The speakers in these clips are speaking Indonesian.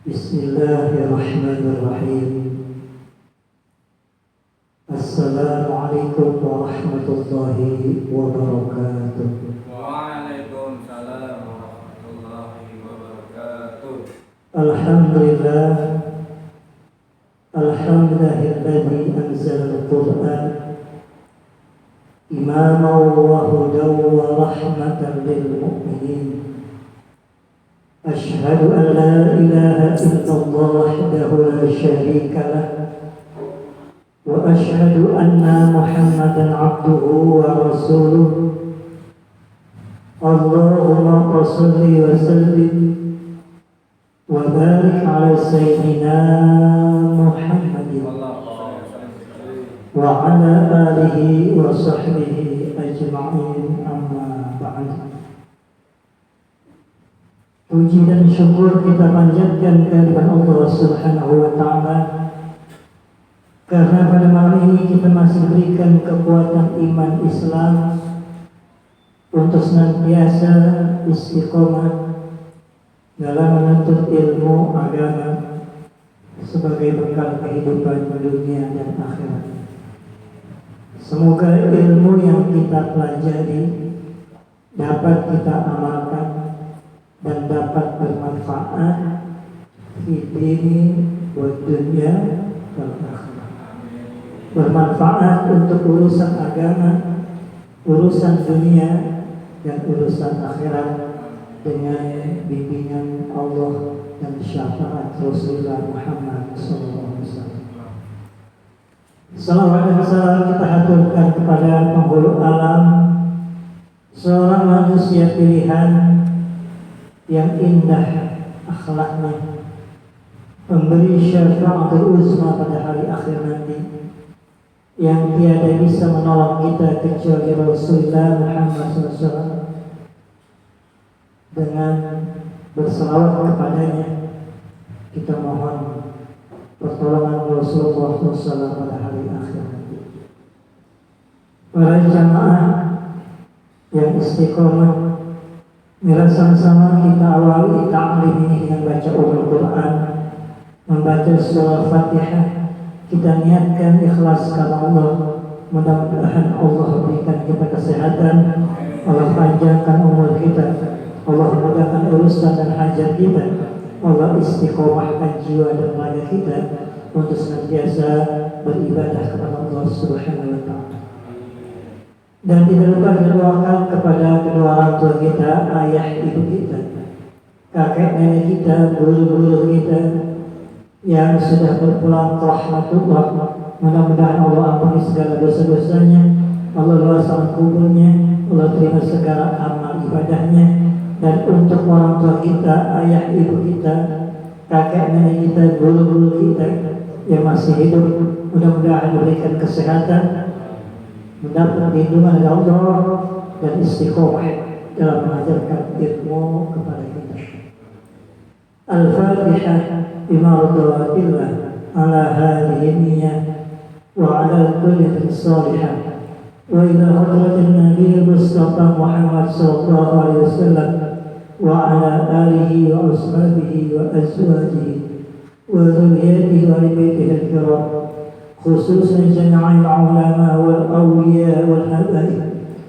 Bismillahirrahmanirrahim. Assalamualaikum warahmatullahi wabarakatuh. Waalaikumsalam warahmatullahi wabarakatuh. Alhamdulillah. Alhamdulillahilladzi anzala al-Qur'an imaman wa hudan wa rahmatan lil mu'minin. Asyhadu an la ilaha illallah wahdahu la syarika lah wa asyhadu anna Muhammadan abduhu wa rasuluh. Allahumma shalli wa sallim wa barik ala sayyidina Muhammadin wa ala alihi wa sahbihi ajma'in, amma ba'd. Puji dan syukur kita panjatkan kepada Allah Subhanahu wa ta'ala, karena pada malam ini kita masih diberikan kekuatan iman Islam untuk senantiasa istiqomah dalam menuntut ilmu agama sebagai bekal kehidupan dunia dan akhirat. Semoga ilmu yang kita pelajari dapat kita amalkan dan dapat bermanfaat di dini wa dunia wal akhirah. Bermanfaat untuk urusan agama, urusan dunia dan urusan akhirat dengan bimbingan Allah dan syafaat Rasulullah Muhammad SAW. Salawat dan salam kita haturkan kepada penghulu alam, seorang manusia pilihan yang indah akhlaknya, pemberi syafaatul uzma pada hari akhir nanti, yang tiada bisa menolong kita kecuali Rasulullah Muhammad SAW. Dengan berselawat kepadanya, kita mohon pertolongan Rasulullah SAW pada hari akhir nanti. Para jamaah yang istiqomah, mari sama-sama kita awali ta'lim ini dengan baca Al-Quran, membaca surah Fatihah. Kita niatkan ikhlas karena Allah. Mudah-mudahan Allah berikan kita kesehatan, Allah panjangkan umur kita, Allah mudahkan urusan dan hajat kita, Allah istiqomahkan jiwa dan raga kita untuk senantiasa beribadah kepada Allah Subhanahu wa ta'ala. Dan tidak lupa berdoakan kepada kedua orang tua kita, ayah ibu kita, kakek nenek kita, guru-guru kita yang sudah berpulang ke rahmatullah. Mudah-mudahan Allah ampuni segala dosa-dosanya, Allah luaskan kuburnya, Allah terima segala amal ibadahnya. Dan untuk orang tua kita, ayah ibu kita, kakek nenek kita, guru-guru kita yang masih hidup, mudah-mudahan diberikan kesehatan, mendapat perlindungan dari Allah dan istiqomah dalam mengajarkan ilmu kepada kita. Al-Fatihah bimardawatillah ala hadhihi niyyah wa ala kulli salihah wa ila hadratin Nabi Mustafa Muhammad sallallahu alaihi wasallam wa ala alihi wa ashabihi wa azwajihi wa dhurriyyatihi wa baitihi al-kiram, خصوصا جميع العلماء والأولياء والحبائب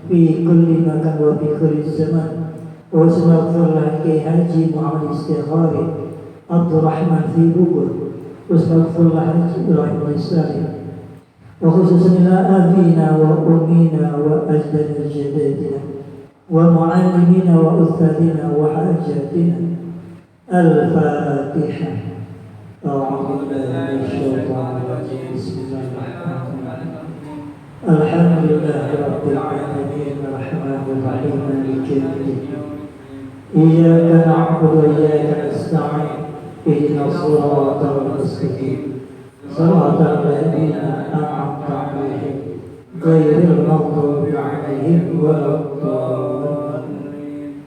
في كل مكان وفي كل زمان. واستغفر لك حاجي محمد الاستغفاري عبد الرحمن في بوغل، واستغفر لك إبراهيم الإسلامي، وخصوصا إلى أبينا وأمينا وأجداد جداتنا ومعلمينا وأستاذنا وحاجاتنا. الفاتحة. أعوذ بالله من الشيطان الرجيم. بسم الله الرحمن الرحيم. الحمد لله رب العالمين الرحمن الرحيم مالك يوم الدين. إياك نعبد وإياك نستعين. اهدنا الصراط المستقيم صراط الذين أنعمت عليهم غير المغضوب عليهم ولا الضالين.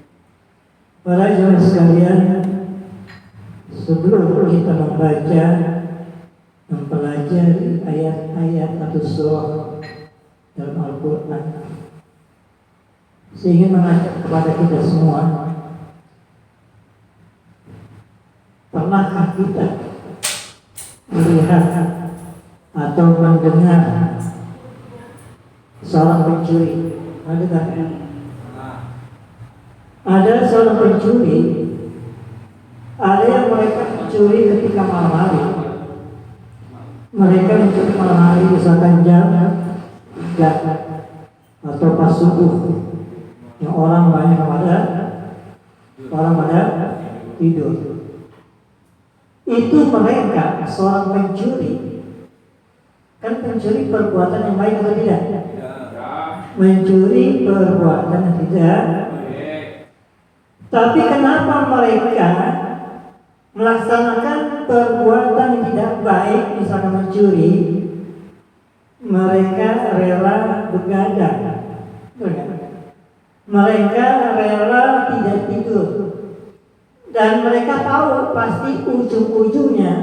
Para jemaah sekalian, sebelum kita membaca, mempelajari ayat-ayat atau surah dalam Al-Quran, saya ingin mengajak kepada kita semua Pernahkah kita melihat atau mendengar seorang pencuri? Ada tak? Ada seorang pencuri, ada yang mereka mencuri ketika malam hari. Mereka mencuri malam hari, misalkan jam 3 atau pas subuh, yang orang banyak pada tidur. Itu mereka seorang pencuri. Kan pencuri perbuatan yang baik atau tidak? Mencuri perbuatan yang tidak. Tapi kenapa mereka melaksanakan perbuatan yang tidak baik, misalnya mencuri, mereka rela begadang, mereka rela tidak tidur, dan mereka tahu pasti ujung-ujungnya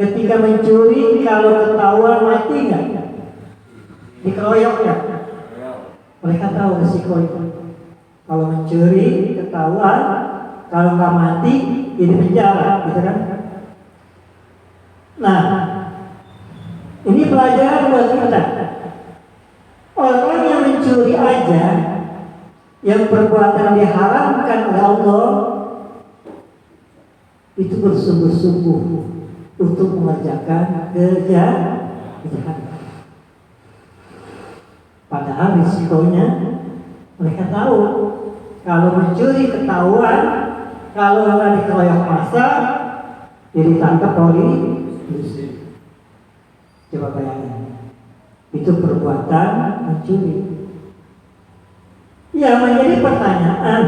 ketika mencuri, kalau ketahuan mati nggak, dikeroyok ya. Mereka tahu risiko itu. Kalau mencuri ketahuan, kalau nggak mati jadi penjara, gitu kan? Nah, ini pelajaran buat kita. Orang yang mencuri aja, yang perbuatan diharamkan oleh Allah, itu bersungguh-sungguh untuk mengerjakan kejahatan. Padahal risikonya mereka tahu. Kalau mencuri ketahuan, kalau nggak dikeroyok massa, jadi tangkap polisi. Coba bayangin, itu perbuatan mencuri. Yang menjadi pertanyaan,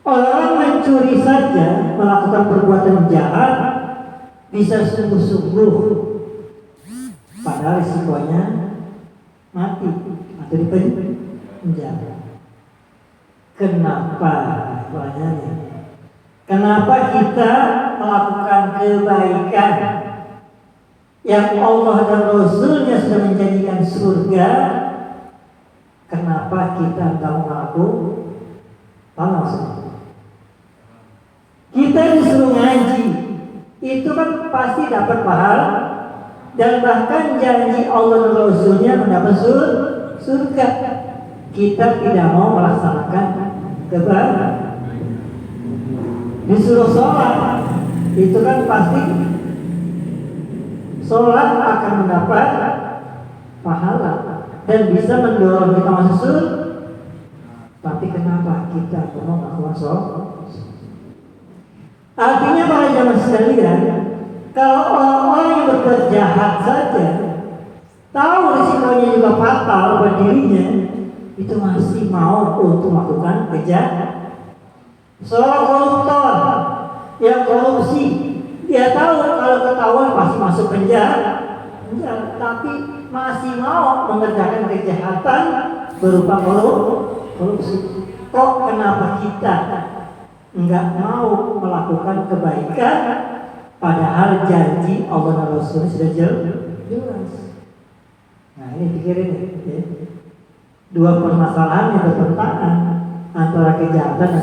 orang mencuri saja melakukan perbuatan jahat bisa sungguh-sungguh, padahal risikonya mati atau dipenjara. Kenapa? Pertanyaannya, kenapa kita melakukan kebaikan yang Allah dan Rasulnya sudah menjadikan surga? Kenapa kita tak mengaku? Kita disuruh ngaji, itu kan pasti dapat pahala, dan bahkan janji Allah dan Rasulnya mendapat surga. Kita tidak mau melaksanakan kebaikan. Disuruh sholat, itu kan pasti sholat akan mendapat pahala dan bisa mendorong kita masuk surga. Tapi kenapa kita mau melakukan sholat? Artinya para jamaah sekalian, kalau orang-orang yang berbuat jahat saja tahu risikonya juga fatal buat dirinya, itu masih mau untuk melakukan kejahatan. Seorang koruptor yang korupsi, dia tahu kalau ketahuan pasti masuk penjara, tapi masih mau mengerjakan kejahatan berupa korupsi. Kok kenapa kita enggak mau melakukan kebaikan, padahal janji Allah dan Rasulnya sudah jelas? Nah, ini pikirin ya. Dua permasalahan yang bertentangan antara kejahatan dan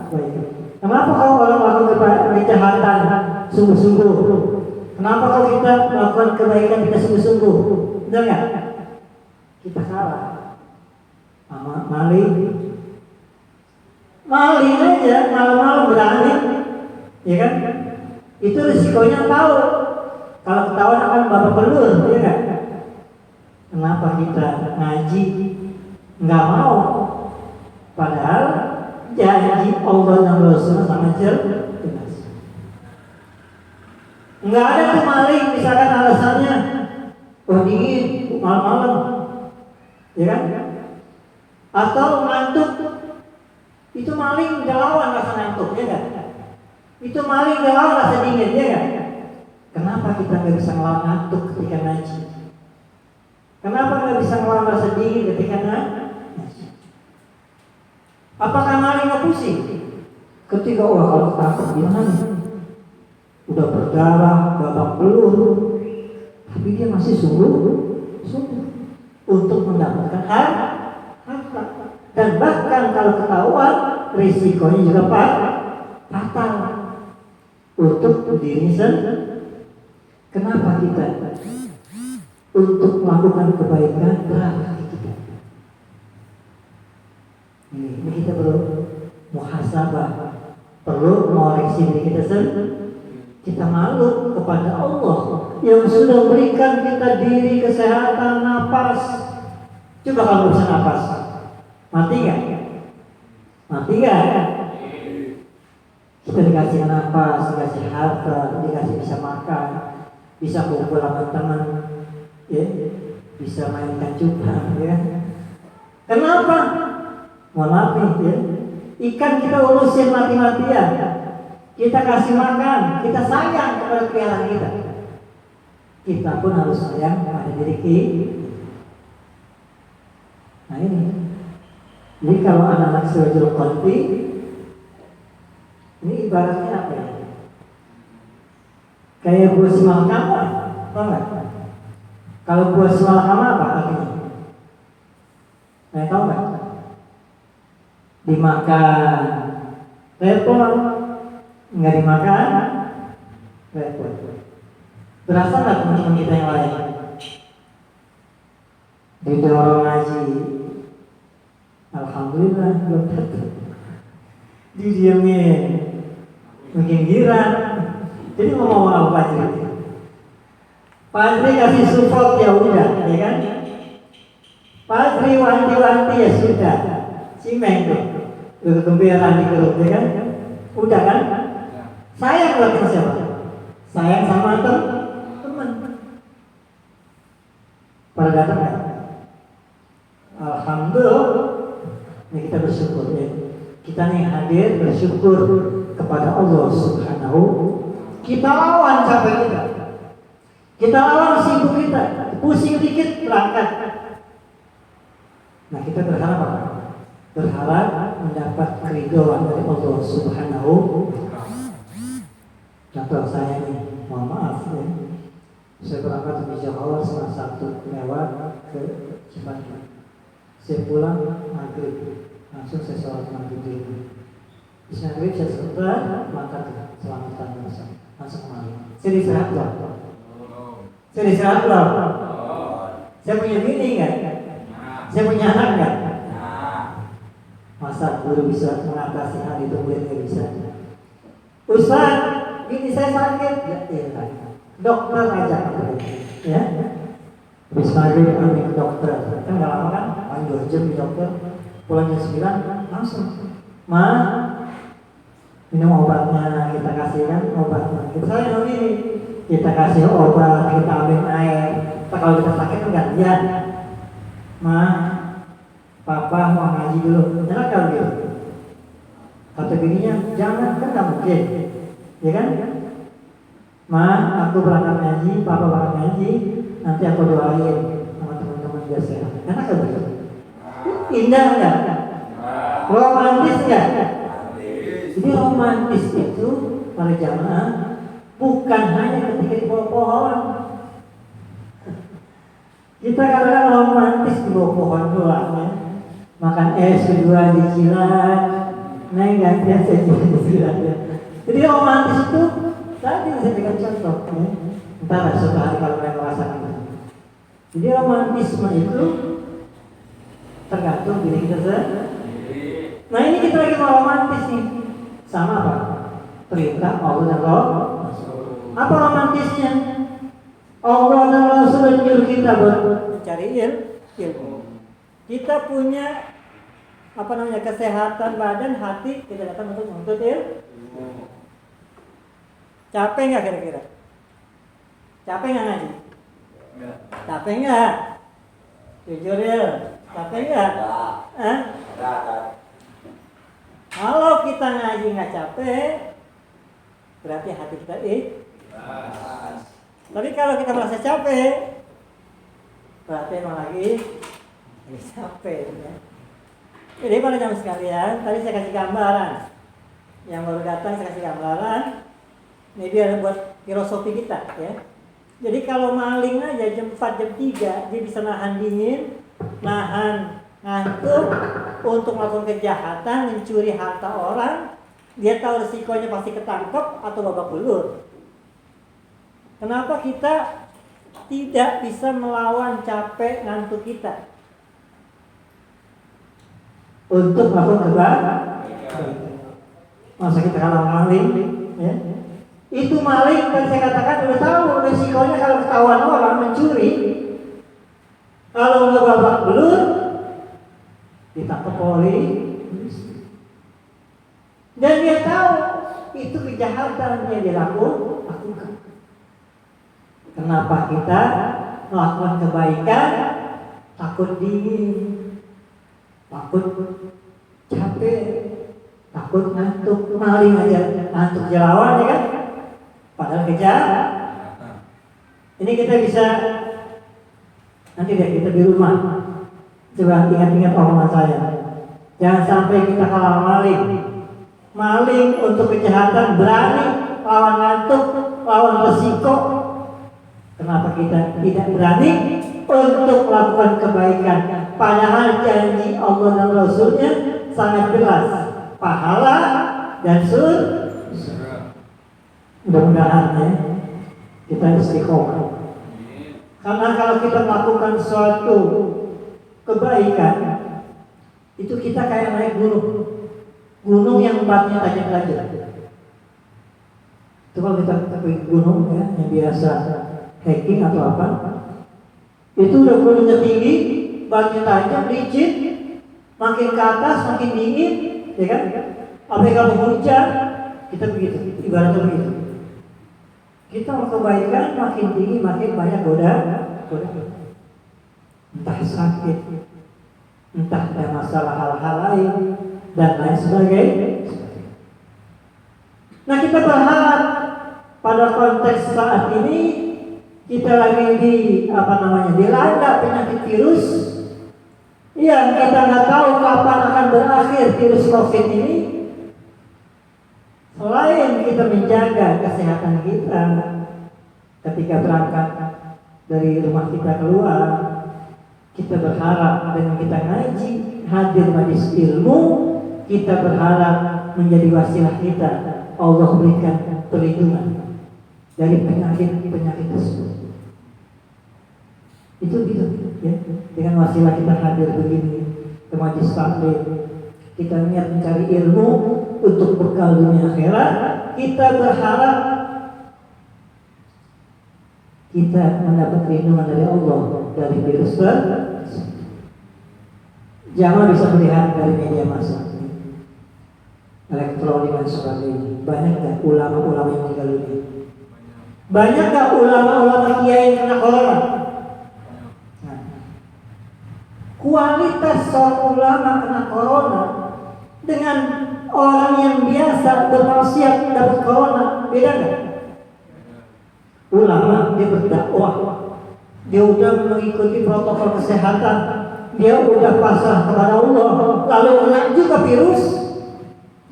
kebaikan. Kenapa kalau orang melakukan kejahatan sungguh-sungguh? Kenapa kalau kita melakukan kebaikan kita sungguh-sungguh? Benar nggak? Kita salah. Maling aja malam-malam berani, ya kan? Itu risikonya tahu. Kalau ketahuan akan bapak belur, ya kan? Kenapa kita ngaji nggak mau? Padahal janji Allah dan Rasulnya sangat jelas. Nggak ada tuh maling, misalkan alasannya dingin malam-malam, ya kan? Atau ngantuk, itu maling ngelawan rasa ngantuk, ya kan? Itu maling ngelawan rasa dingin, ya kan? Kenapa kita nggak bisa ngelawan ngantuk ketika ngaji? Kenapa nggak bisa ngelawan rasa dingin ketika ngaji? Apakah maling nggak pusing? Ketika kalau takut gimana? Udah berdarah, babak belur, tapi dia masih sungguh untuk mendapatkan harta. Dan bahkan kalau ketahuan, risikonya juga fatal untuk diri sendiri. Kenapa kita untuk melakukan kebaikan berat hati kita? Ini kita perlu muhasabah, perlu mengoreksi diri kita sendiri. Kita malu kepada Allah yang sudah berikan kita diri, kesehatan, napas. Coba kalau bisa napas, mati nggak? Mati nggak? Kita dikasih napas, dikasih harta, dikasih bisa makan, bisa kumpul sama teman, ya, bisa mainkan cupang, ya. Kenapa? Mohon maaf nih, ya. Ikan kita urusin mati-matian, kita kasih makan, kita sayang kepada peliharaan kita. Kita pun harus sayang pada diri kita. Nah ini, jadi kalau anak-anak sirajul qalbi, ini ibaratnya apa ya? Kayak buah simalakama, tahu nggak? Kalau buah simalakama apa artinya? Tahu nggak? Dimakan, repot. Nggak dimakan, repot. Berasa nggak teman-teman kita yang lain? Didorong ngaji, alhamdulillah belum datang. Didiamin, makin girang. Jadi mau ngomong apa aja? Padri kasih support ya udah, ya kan? Padri wanti-wanti ya sudah, cimeng tuh, kegembiraan di keruk, ya kan? Udah kan? Sayang buat siapa? Sayang sama teman. Pada datang kan? Alhamdulillah. Ini kita bersyukur ya. Kita nih hadir bersyukur kepada Allah Subhanahu. Kita lawan capek kita. Kita lawan sibuk kita. Pusing dikit berangkat. Nah kita berharap apa? Berharap mendapat keridhaan dari Allah Subhanahu. Contoh saya nih, mohon maaf ya. Saya berangkat dari Jakarta setengah 1 lewat ke Cimahi. Saya pulang maghrib, langsung saya sholat maghrib dulu. Di maghrib saya sebentar, maka selamatan langsung kemari. Saya istirahat loh. Saya punya bini nggak? Saya punya anak nggak? Masa guru bisa mengatasi hal itu, murid nggak bisa? Ustaz, ini saya sakit, ya, dokter aja, ya. Habis maghrib ke dokter, kan nggak lama kan? Paling 2 jam di dokter, pulang jam 9 langsung. Minum obatnya, kita kasih kan obatnya. Saya minum ini, kita kasih obat, kita ambil air. Kalau kita sakit kan gantian. Papa mau ngaji dulu, enak kalau gitu. Kata bininya, jangan, kan nggak mungkin, ya kan? Aku berangkat ngaji, papa berangkat ngaji, nanti aku doain sama teman-teman biar sehat. Enak kalau gitu. Indah nggak? Romantis nggak? Jadi romantis itu para jamaah bukan hanya ketika di bawah pohon. Kita kadang romantis di bawah pohon doang ya. Makan es kedua di jilat, naik gantian saya di jilat ya. Jadi romantis itu tadi saya berikan contoh ya. Entah suatu hari kalau mereka merasakan itu. Jadi romantisme itu tergantung diri kita sendiri. Nah ini kita lagi mau romantis nih. Sama apa? Perintah Allah dan Rasul. Apa romantisnya? Allah dan Rasul menyuruh kita mencari ilmu. Kita punya kesehatan badan, hati, kita datang untuk menuntut ilmu. Capek nggak kira-kira? Capek nggak ngaji? Capek nggak? Jujur ya, capek nggak? Kalau kita ngaji nggak capek, berarti hati kita Tapi kalau kita merasa capek, berarti emang lagi capek ya. Jadi pada jam sekalian, tadi saya kasih gambaran. Yang baru datang saya kasih gambaran. Ini biar buat filosofi kita ya. Jadi kalau maling aja jam 4, jam 3 dia bisa nahan dingin, nahan ngantuk untuk melakukan kejahatan, mencuri harta orang, Dia tahu risikonya pasti ketangkep atau babak belur. Kenapa kita tidak bisa melawan capek ngantuk kita untuk melakukan kebaikan? Masa kita kalah maling, ya? Itu maling kan saya katakan udah tahu risikonya kalau ketahuan orang mencuri, kalau nggak babak belur ditangkap polisi, dan dia tahu itu kejahatan yang dilakukan. Kenapa kita melakukan kebaikan takut dingin, takut capek, takut ngantuk? Maling aja ngantuk jelawan, ya kan? Padahal kejahatan. Ini kita bisa nanti deh kita di rumah coba ingat-ingat omongan saya. Jangan sampai kita kalah maling untuk kejahatan, berani lawan ngantuk, lawan resiko. Kenapa kita tidak berani untuk melakukan kebaikan? Padahal janji Allah dan Rasulnya sangat jelas, pahala dan surga. Mudah-mudahan ya, kita istiqomah. Karena kalau kita melakukan suatu kebaikan, itu kita kayak naik gunung yang batnya tajam-tajam. Itu kalau kita ke gunung ya, yang biasa hiking atau apa, itu udah gunungnya tinggi, batnya tajam, licin, makin ke atas makin dingin, ya kan? Apalagi kalau hujan, kita begitu, ibaratnya begitu. Kita mau kebaikan makin tinggi, makin banyak godaan. Entah sakit, entah ada masalah hal-hal lain dan lain sebagainya. Nah, kita berharap pada konteks saat ini kita lagi dilanda penyakit virus yang kita nggak tahu kapan akan berakhir virus COVID ini. Selain kita menjaga kesehatan kita ketika berangkat dari rumah kita keluar, kita berharap dengan kita ngaji, hadir majelis ilmu, kita berharap menjadi wasilah kita, Allah berikan perlindungan dari penyakit tersebut. Itu gitu ya. Dengan wasilah kita hadir begini ke majelis taklim, kita niat mencari ilmu untuk bekal dunia akhirat, kita berharap kita mendapat perlindungan dari Allah dari virus tersebut. Jangan bisa melihat dari media massa, elektronik dan sebagainya. Banyak gak ulama-ulama yang meninggal dunia? Banyak gak ulama-ulama kiai yang kena corona? Nah, kualitas seorang ulama kena corona dengan orang yang biasa bermaksiat dapat corona, beda nggak? Ulama dia berdakwah, dia udah mengikuti protokol kesehatan, dia udah pasrah kepada Allah, lalu kena juga virus,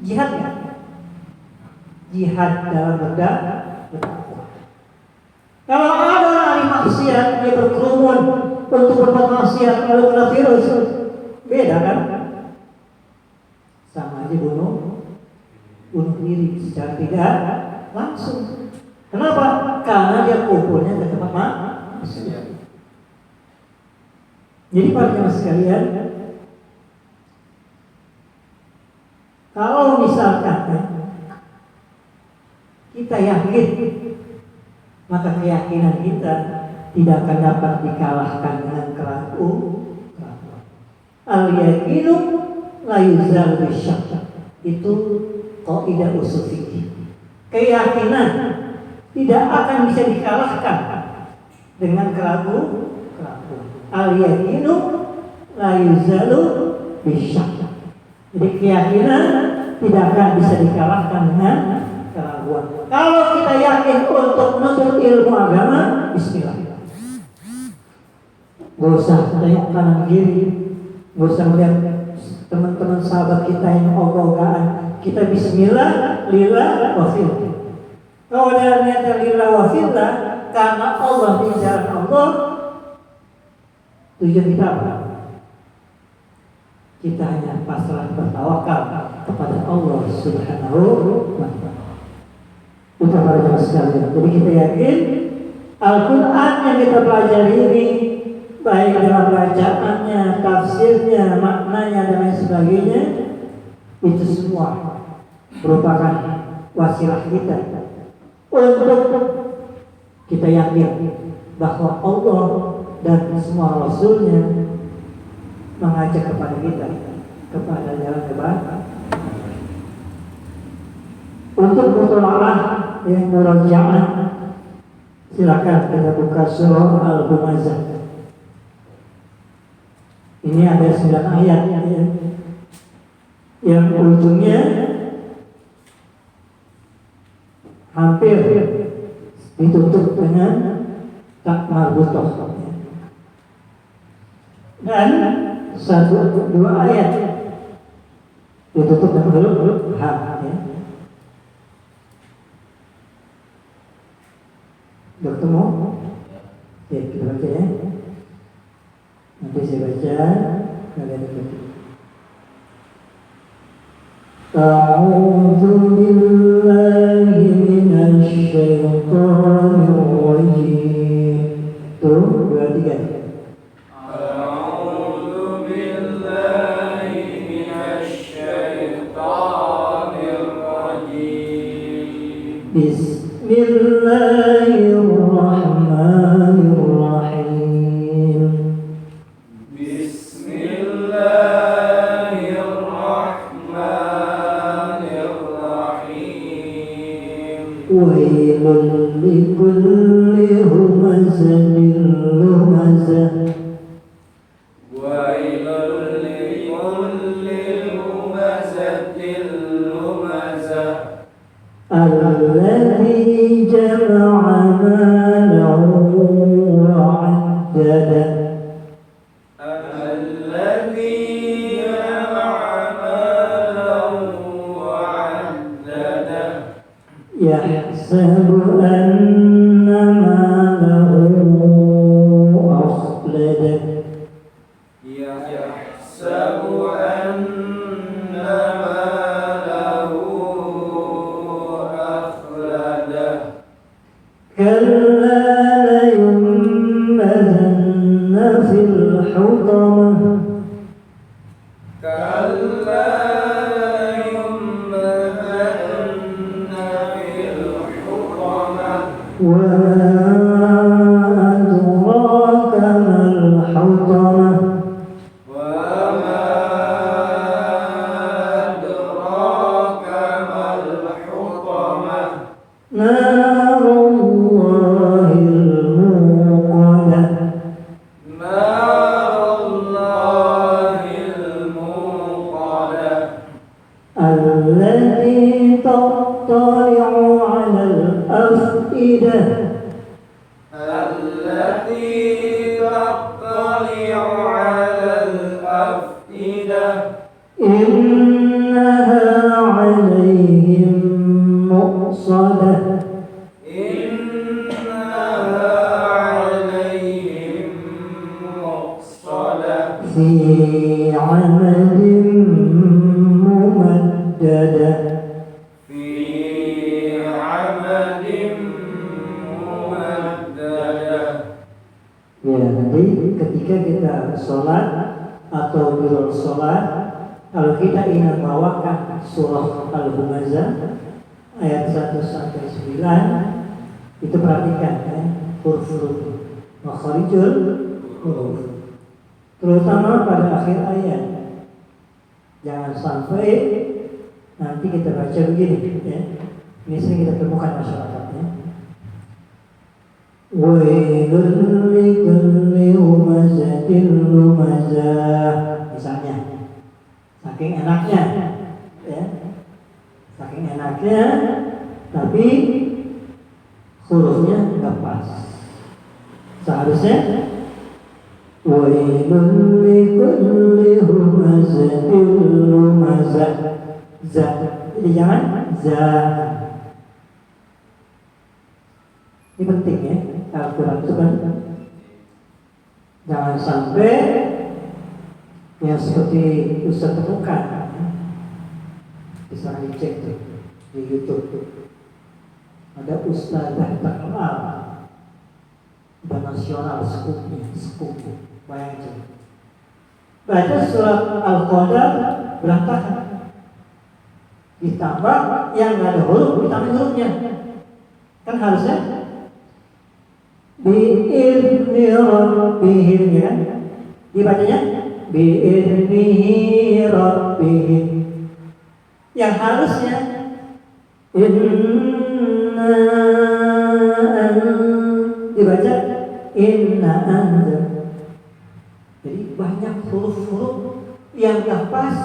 jihad nggak? Jihad dalam berdakwah. Kalau ada orang ahli maksiat, dia berkerumun untuk berbuat maksiat lalu kena virus, beda kan? Sama aja bunuh diri secara tidak langsung. Kenapa? Karena dia kumpulnya ke tempat maksiat. Jadi para jemaah sekalian, kalau misalkan kita yakin, maka keyakinan kita tidak akan dapat dikalahkan dengan keraguan. Al-yaqinu la yuzal bisyak. Itu kaidah usul fikih. Keyakinan tidak akan bisa dikalahkan dengan keraguan. Al-yaqinu la yuzalu bisyak. Jadi keyakinan tidak akan bisa dikalahkan dengan keraguan. Kalau kita yakin untuk menuntut ilmu agama, bismillah. Gak usah tengok kanan kiri, gak usah melihat teman-teman sahabat kita yang ogah-ogahan. Kita bismillah, lillah wa fillah. Kalau ada niatnya lillah wa fillah karena Allah, di jalan Allah, tujuan kita apa? Kita hanya pasrah bertawakal kepada Allah Subhanahu wa Ta'ala. Itu para jemaah sekalian. Jadi kita yakin Al-Quran yang kita pelajari ini, baik dalam bacaannya, tafsirnya, maknanya dan lain sebagainya, itu semua merupakan wasilah kita untuk kita yakin bahwa Allah dan semua Rasulnya mengajak kepada kita kepada jalan kebenaran. Untuk mutola'ah yang murajaah, silakan kita buka surah Al-Humazah. Ini ada 9 ayat yang ujungnya hampir ditutup dengan tak marbutah. Dan 1-2 ayat ditutup dengan huruf ha. Sudah ketemu? Oke, kita baca ya. Nanti saya baca, kalian ikuti. A'udzu billahi minasy syaithanir rajim. Tuh, 2, 3. Bismillahirrahmanirrahim. Bismillahirrahmanirrahim. Wailul likulli humazatin lumazah. Wailul likulli humazatin lumazah. Alladzi jama'a malahu wa'addadah. Alladzi jama'a malahu wa'addadah. Yahsabu anna malahu akhladah. Yahsabu anna malahu akhladah. Kalla layunbadanna fil hutamah. Kalla layunbadanna fil hutamah. Wa adraka mal hutamah. Wa ma adraka mal hutamah. Narullahil muqadah. Narullahil muqadah. Allati tattali'u 'alal afidah. Allati tattali'u 'alal afidah. Innaha 'alaihim muqsadah. Innaha 'alaihim muqsadah. Fi 'amadin mumaddadah. Fi 'amadin mumaddadah. Ya, nanti ketika kita sholat atau biro sholat, kalau kita ingin membawakan surah Al-Humazah ayat 1 sampai 9, itu perhatikan ya, huruf-huruf makharijul huruf, terutama pada akhir ayat. Jangan sampai nanti kita baca begini ya. Ini sering kita temukan masyarakatnya. Wailul likulli humazatin lumazah. Misalnya, saking enaknya ya, saking enaknya, tapi hurufnya nggak pas. Seharusnya wailul likulli humazatin lumazah. Jadi jangan za. Ini penting ya, Al-Quran itu kan jangan sampai yang seperti Ustaz temukan Bisa dicek tuh di YouTube tuh. Ada ustazah terkenal, udah nasional skupnya, bayangin. Baca surat Al-Qadar berantakan. Ditambah yang nggak ada huruf, ditambah hurufnya. Kan harusnya bi'idni rabbihim, ya kan? Dibacanya bi'idnihi rabbihim. Yang harusnya dibaca inna anza. Jadi banyak huruf-huruf yang nggak pas,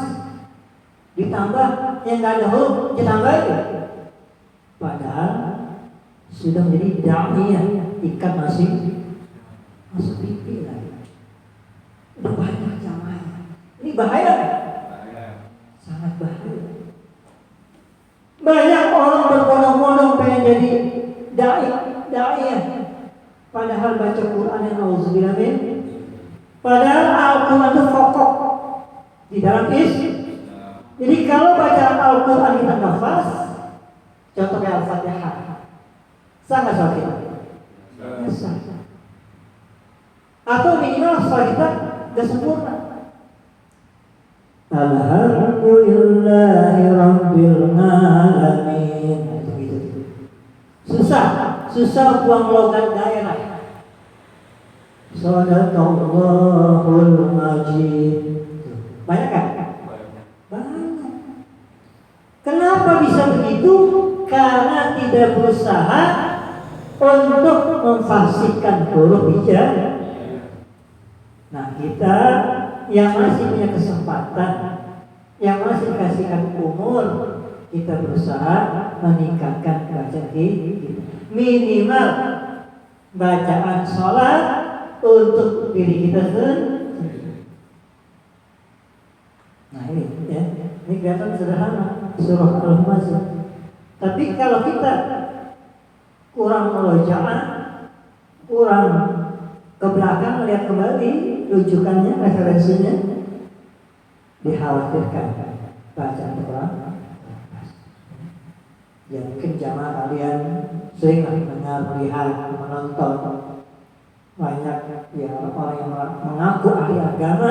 ditambah yang nggak ada huruf ditambah aja. Padahal sudah menjadi da'iyah, ikan masih pipi lagi. Udah banyak jamaah. Ini bahaya. Sangat bahaya. Banyak orang berbondong-bondong pengen jadi da'iyah. Padahal baca Quran yang auzubillah min. Padahal Al-Quran itu pokok di dalam isi. Jadi kalau baca Al-Quran kita nafas, contoh kayak Al-Fatihah, sah nggak sholat kita? Sah. Atau minimal sholat kita nggak sempurna. Alhamdulillahi Rabbil Alamin. Susah buang logat daerah. Sadaqallahul Majid. Banyak kan? Banyak. Kenapa bisa begitu? Karena tidak berusaha untuk memfasihkan huruf hijab. Nah, kita yang masih punya kesempatan, yang masih dikasihkan umur, kita berusaha meningkatkan bacaan kita. Minimal bacaan sholat untuk diri kita sendiri. Nah ini ya, ini kelihatan sederhana surah Al-Humazah. Tapi kalau kita kurang murojaah, kurang ke belakang melihat kembali rujukannya, referensinya, dikhawatirkan bacaan Quran. Ya mungkin jamaah kalian sering mendengar, melihat, menonton banyak ya orang yang mengaku ahli agama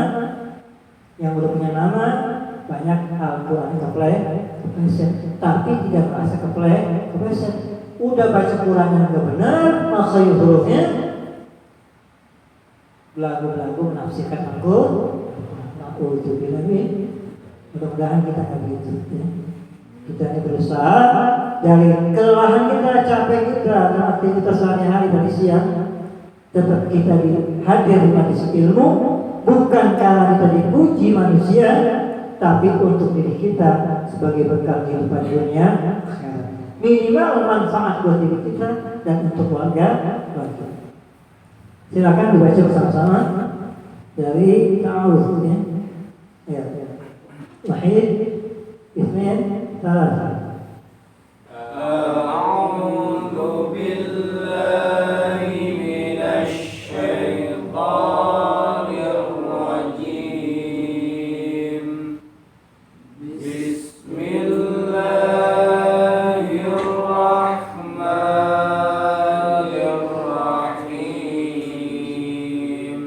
yang udah punya nama, banyak Al-Quran kepleset, tapi tidak merasa kepleset. Udah baca Quran yang gak benar, makhraj hurufnya belagu-belagu menafsirkan Al-Quran. Na'udzubillah min. Mudah-mudahan kita nggak begitu ya. Kita ini berusaha dari kelelahan kita, capek kita dalam aktivitas sehari-hari dari siang, tetap kita hadir di majelis ilmu, bukan karena kita dipuji manusia, tapi untuk diri kita sebagai bekal kehidupan dunia. Minimal manfaat buat diri kita dan untuk keluarga. Silakan dibaca bersama-sama dari ta'awudz ya. Ya. Wahid, Ismail, salah. A'udzu billahi minasy syaithanir rajim. Bismillahirrahmanirrahim.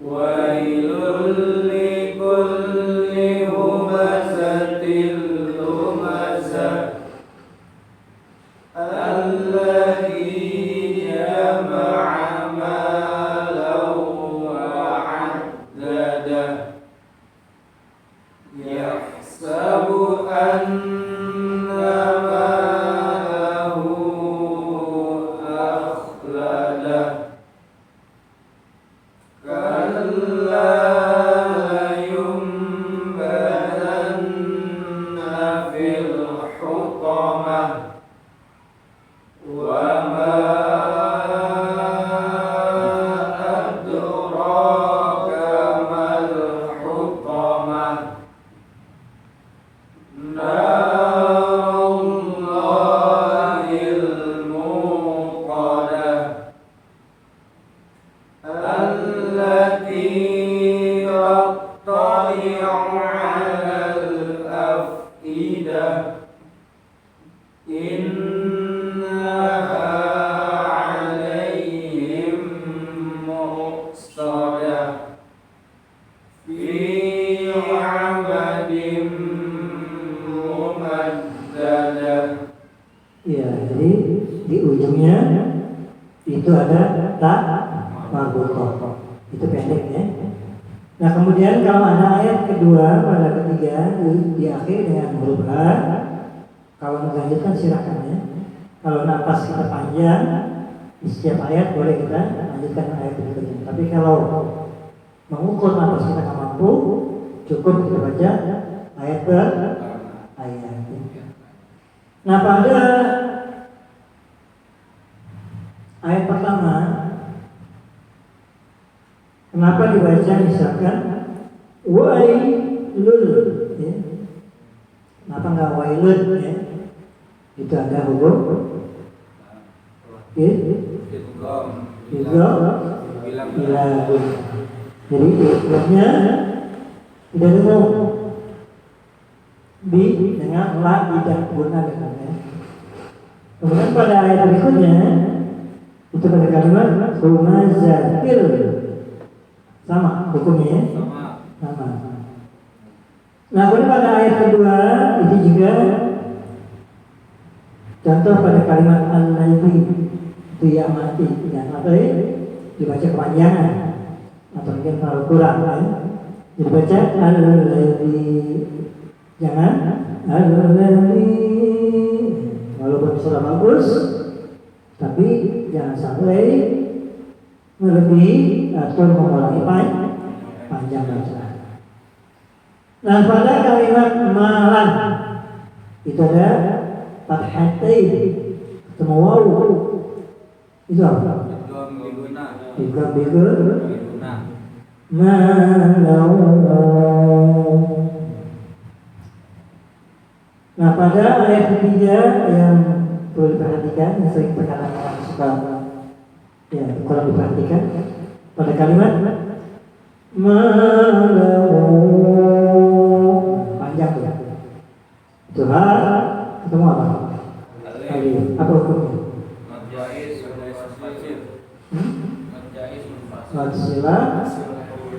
Wailul likulli humazatil lumazah alladzi jama'a malan wa 'addadah yahsabu anna malahu akhladah kalla layumbadanna fil hutamah wa ma adraka mal hutamah narullahil muqadah allati tattali'u 'alal mumaddadah. Ya, jadi di ujungnya itu ada ta marbutoh. Itu pendek ya. Nah kemudian kalau ada ayat kedua pada ketiga diakhiri dengan huruf ha, kalau melanjutkan silakan ya. Kalau napas kita panjang di setiap ayat boleh kita lanjutkan ayat berikutnya. Tapi kalau mengukur napas kita nggak mampu, cukup kita baca ayat per ayat. Nah pada ayat pertama, kenapa dibaca misalkan wailul ya? Kenapa nggak wailun ya? Itu ada hukum ya? Bilang. Jadi hukumnya tidak dengung bi dengan la tidak guna dengannya. Kemudian pada ayat berikutnya itu pada kalimat humazafir sama hukumnya ya? Sama. Nah kemudian pada ayat kedua itu juga contoh pada kalimat al-layli itu yang mati yang apa ya? Dibaca kepanjangan atau mungkin terlalu kurang ya? Jadi baca al-layli, jangan al-layli walaupun sudah bagus tapi jangan sampai melebihi atau mengurangi panjang bacaan. Nah pada kalimat malam itu ada fathatain ketemu wawu itu apa? Idgham biguna malau. Nah pada ayat ketiga yang perlu diperhatikan, yang sering terkadang orang suka ya kurang diperhatikan pada kalimat malau panjang tuh itu ha ketemu apa? Apa hukumnya?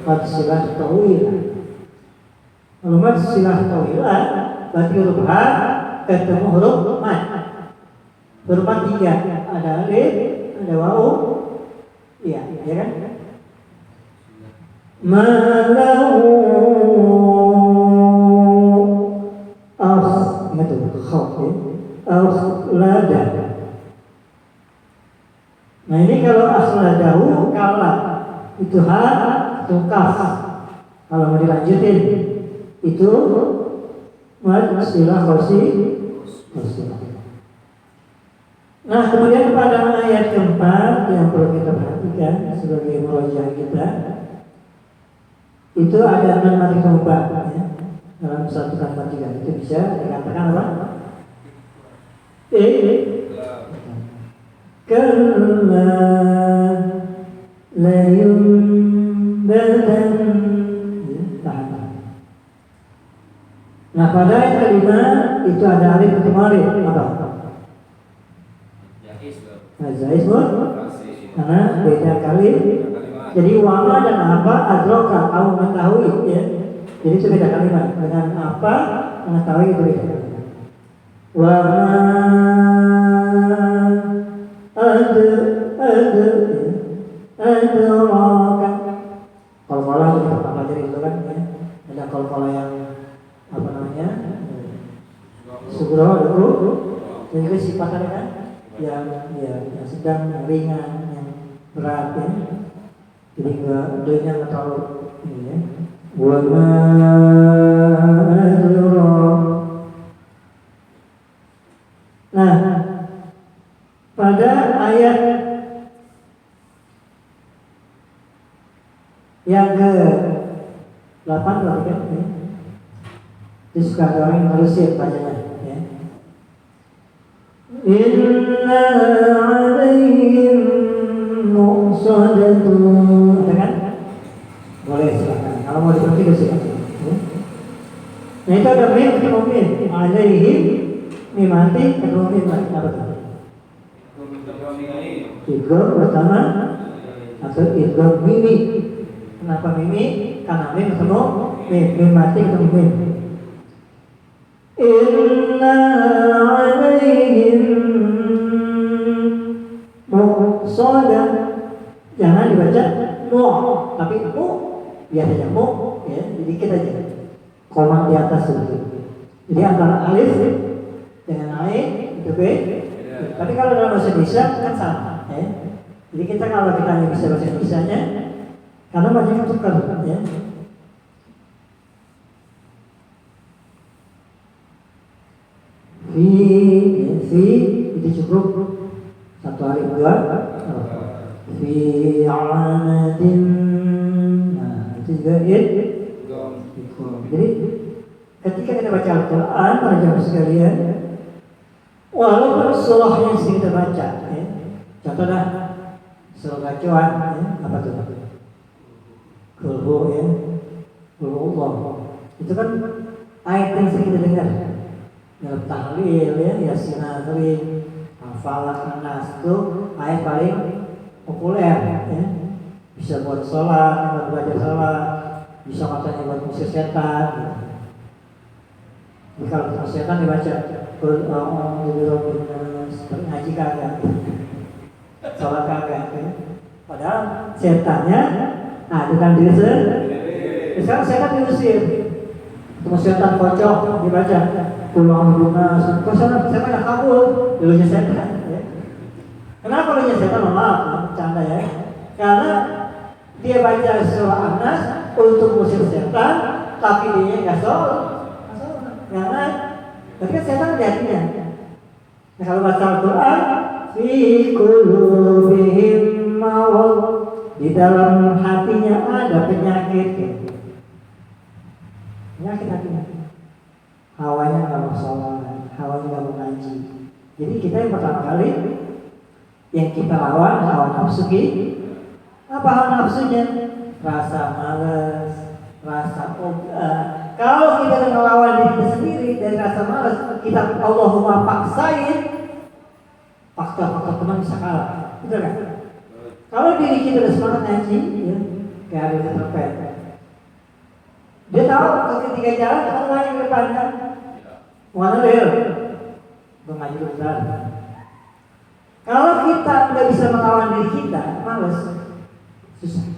Matsilah tawilah. Kalau matsilah tawilah berarti huruf ha ketemu huruf mat. Huruf mat tiga, ada alif, ada wawu, iya kan? Malau ingat tuh akhlada. Nah ini kalau akhladahu kalah itu ha itu kaf. Kalau mau dilanjutin itu matsilah khosilah. Nah kemudian pada ayat keempat yang perlu kita perhatikan sebagai murojaah kita itu ada mati keempat ya. Dalam satu kalimat juga itu bisa dikatakan apa? Kalla la yumbadan. Nah pada ayat kelima itu ada alif ketemu alif apa? Zaiz karena beda kali. Jadi wama dan apa adroka kamu mengetahui ya. Jadi itu beda kalimat. Dengan apa mengetahui itu beda kalimat. Wama adroka. Kol-kolah kita pelajari itu kan ya. Ada kol-kolah yang apa namanya sugro dulu. Jadi sifatnya kan yang sedang, yang ringan, yang berat ya. Jadi doanya nggak terlalu ini ya. Wama adro. Nah pada ayat yang ke-8 berarti kan ya. Itu suka ada orang yang nerusin bacanya ya. Inna alaihim muqsadatun. Ada kan? Boleh silakan. Kalau mau diperhatikan silakan ya. Nah itu ada mim ketemu mim. Alaihim mim mati ketemu mim mati. Apa itu? Idgham pertama atau idgham mimi. Kenapa mimi? Karena mim ketemu mim. Mim mati ketemu mim. sebetulnya. Jadi antara alif dengan ain itu beda. Tapi kalau dalam bahasa Indonesia kan sama. Ya. Jadi kita kalau kita hanya bisa bahasa Indonesianya, karena banyak tukar. Ya. Fi itu cukup satu alif dua. Fi amadin. Nah itu juga jadi ketika kita baca Al-Quran, para jamaah sekalian, walaupun surahnya sering kita baca, ya. Contohnya surah bacaan, ya. Apa tuh? Kulhu, ya, Kulhu Allah. Itu kan ayat yang sering kita dengar. Dalam tahlil, ya, Yasin, Al-Falaq, An-Nas itu ayat paling populer, ya. Bisa buat sholat, buat belajar sholat, bisa katanya buat musik setan. Ya. Jadi kalau ketemu setan dibaca ngaji kagak, sholat kagak, ya. Padahal setannya itu kan diri sendiri. Sekarang setan diusir. Ketemu setan pocong dibaca pulang bunga, kok setan yang kabur, dulunya setan. Ya. Kenapa dulunya setan? Maaf, bercanda ya. Karena dia baca surah An-Nas untuk musir setan, tapi dia nggak sholat. Karena ketika setan jadinya. Nah, kalau baca Al-Quran, fi qulubihim marad, di dalam hatinya ada penyakit. Penyakit hatinya. Hawanya nggak mau sholat, hawanya nggak mau ngaji. Jadi kita yang pertama kali yang kita lawan hawa nafsu. Apa hawa nafsunya? Rasa malas, rasa ogah. Kalau kita melawan diri kita sendiri dari rasa malas, kita Allahumma paksain, faktor-faktor teman bisa kalah. Betul kan? Kalau diri kita udah semangat ngaji, ya, kayak ada terpet. Dia tahu ketika jalan orang lain di depannya, mana real, mengaji besar. Kalau kita nggak bisa melawan diri kita, malas, susah.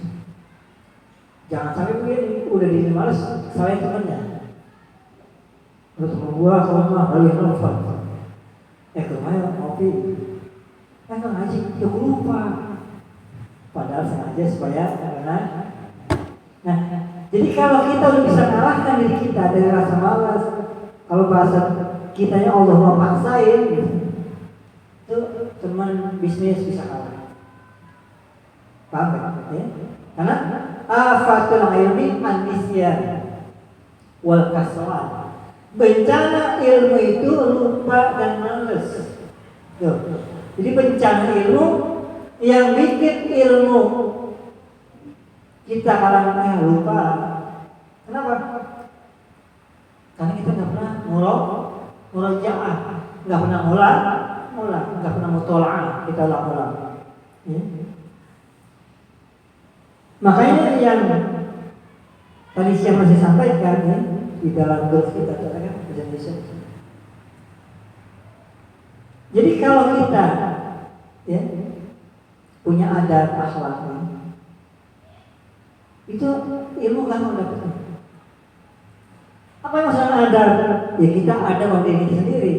Jangan sampai begini, udah diri malas, salahin temennya. Udah temen gua, kalau mah balik nelfon. Kemarin ngopi, nggak ngaji, ya gua lupa. Padahal sengaja supaya karena. Nah, jadi kalau kita udah bisa mengalahkan diri kita dari rasa malas, kalau bahasa kitanya Allah mau paksain, itu teman bisnis bisa kalah. Paham kan? Ya? Karena afatul ilmi an-nisyan wal kaslan. Bencana ilmu itu lupa dan malas. Jadi bencana ilmu yang bikin ilmu kita kadang-kadang lupa. Kenapa? Karena kita nggak pernah murojaah, nggak pernah mulai, nggak pernah mutola'ah, kita ulang-ulang. Ya. Makanya yang tadi siang masih sampaikan, ya, di dalam grup kita katakan Indonesia. Jadi kalau kita, ya, punya adab akhlak, itu ilmu kan mau dapatnya. Apa yang masalah adab? Ya kita ada diri kita sendiri.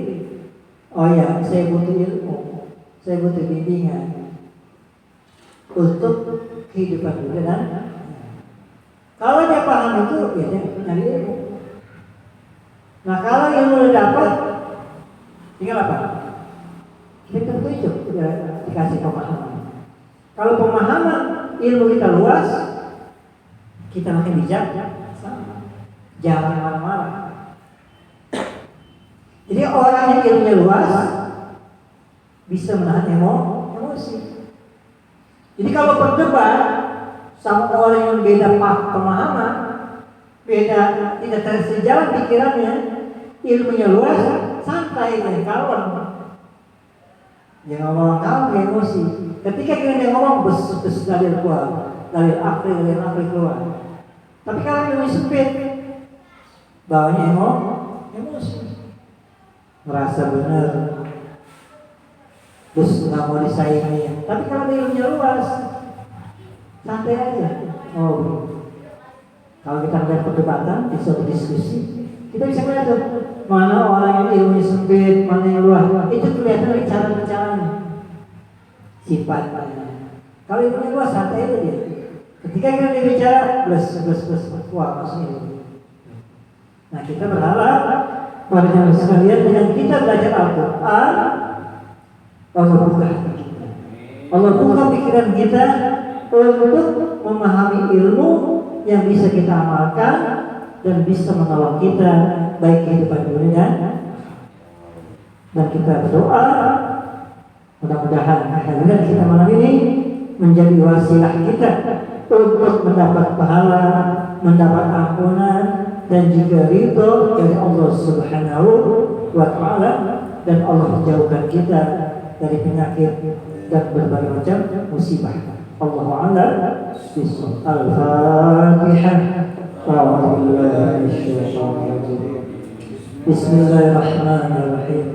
Oh ya, saya butuh ilmu, saya butuh bimbingan untuk kehidupan dunia dan kalau dia paham itu, ya dia nyari ilmu. Nah kalau ilmu udah dapat, tinggal apa? Kita tunjuk, ya, dikasih pemahaman. Kalau pemahaman ilmu kita luas, kita makin bijak, jangan marah-marah. Jadi orang yang ilmunya luas bisa menahan emosi. Jadi kalau berdebat sama orang yang beda pemahaman, beda tidak sejalan pikirannya, ilmunya luas, santai dan kawan. Jangan ngomong kawan emosi. Ketika dia ngomong bes dalil keluar, dalil akli keluar. Tapi kalau ilmu sempit, bawanya emosi. Merasa benar, terus nggak mau disaingi. Tapi kalau ilmunya luas, santai aja. Oh, kalau kita melihat perdebatan di suatu diskusi, Kita bisa melihat tuh mana orang yang ilmunya sempit, mana yang luas. Itu kelihatan dari cara bicaranya, sifatnya. Kalau ilmunya luas, santai aja dia. Ketika kita bicara, plus, wah maksudnya. Nah kita berharap para jemaah sekalian dengan kita belajar Al-Quran, Allah buka hati kita, Allah buka pikiran kita untuk memahami ilmu yang bisa kita amalkan dan bisa menolong kita baik kehidupan dunia dan kita berdoa mudah-mudahan kehadiran kita malam ini menjadi wasilah kita untuk mendapat pahala, mendapat ampunan dan juga ridho dari Allah Subhanahu wa Ta'ala, dan Allah menjauhkan kita dari penyakit dan berbagai macam musibah. Allahu a'lam bishawab. Al-Fatihah. Bismillahirrahmanirrahim.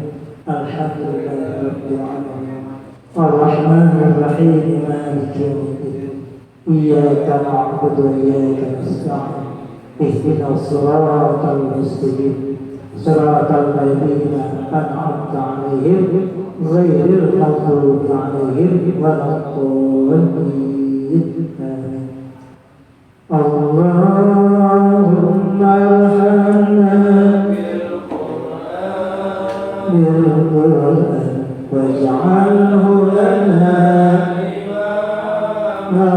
Alhamdulillahirabbil alamin. Ar-Rahmanir Rahim. Maliki yaumiddin. Iyyaka na'budu wa iyyaka nasta'in. Ihdinas siratal mustaqim. Siratal ladzina an'amta 'alaihim ghairil maghdubi 'alaihim waladdallin. Amin. Allahumma arhamna bil Qur'an waj'alhu lana imama